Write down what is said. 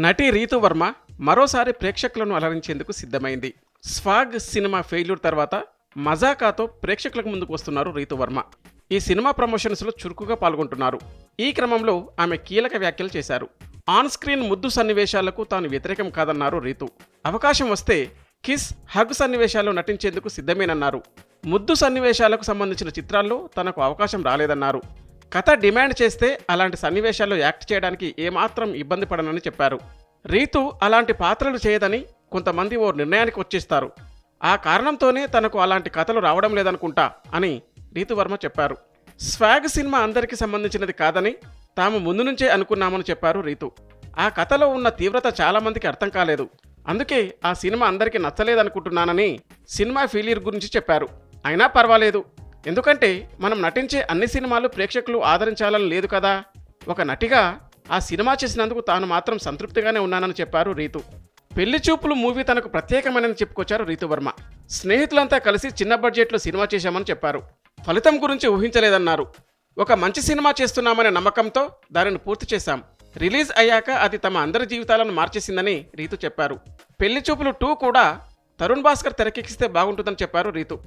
నటి రీతు వర్మ మరోసారి ప్రేక్షకులను అలరించేందుకు సిద్ధమైంది. స్వాగ్ సినిమా ఫెయిల్యూర్ తర్వాత మజాకాతో ప్రేక్షకులకు ముందుకు వస్తున్నారు రీతు వర్మ. ఈ సినిమా ప్రమోషన్స్లో చురుకుగా పాల్గొంటున్నారు. ఈ క్రమంలో ఆమె కీలక వ్యాఖ్యలు చేశారు. ఆన్ స్క్రీన్ ముద్దు సన్నివేశాలకు తాను వ్యతిరేకం కాదన్నారు రీతు. అవకాశం వస్తే కిస్, హగ్ సన్నివేశాల్లో నటించేందుకు సిద్ధమేనన్నారు. ముద్దు సన్నివేశాలకు సంబంధించిన చిత్రాల్లో తనకు అవకాశం రాలేదన్నారు. కథ డిమాండ్ చేస్తే అలాంటి సన్నివేశాల్లో యాక్ట్ చేయడానికి ఏమాత్రం ఇబ్బంది పడనని చెప్పారు. రీతు అలాంటి పాత్రలు చేయదని కొంతమంది ఓ నిర్ణయానికి వచ్చేస్తారు. ఆ కారణంతోనే తనకు అలాంటి కథలు రావడం లేదనుకుంటా అని రీతు వర్మ చెప్పారు. స్వాగ్ సినిమా అందరికీ సంబంధించినది కాదని తాము ముందు నుంచే అనుకున్నామని చెప్పారు రీతు. ఆ కథలో ఉన్న తీవ్రత చాలామందికి అర్థం కాలేదు. అందుకే ఆ సినిమా అందరికీ నచ్చలేదనుకుంటున్నానని సినిమా ఫెయిల్యూర్ గురించి చెప్పారు. అయినా పర్వాలేదు, ఎందుకంటే మనం నటించే అన్ని సినిమాలు ప్రేక్షకులు ఆదరించాలని లేదు కదా. ఒక నటిగా ఆ సినిమా చేసినందుకు తాను మాత్రం సంతృప్తిగానే ఉన్నానని చెప్పారు రీతు. పెళ్లి చూపులు మూవీ తనకు ప్రత్యేకమైనదని చెప్పుకొచ్చారు రీతు వర్మ. స్నేహితులంతా కలిసి చిన్న బడ్జెట్లో సినిమా చేశామని చెప్పారు. ఫలితం గురించి ఊహించలేదన్నారు. ఒక మంచి సినిమా చేస్తున్నామనే నమ్మకంతో దానిని పూర్తి చేశాం. రిలీజ్ అయ్యాక అది తమ అందరి జీవితాలను మార్చేసిందని రీతు చెప్పారు. పెళ్లి చూపులు 2 కూడా తరుణ్ భాస్కర్ తెరకెక్కిస్తే బాగుంటుందని చెప్పారు రీతు.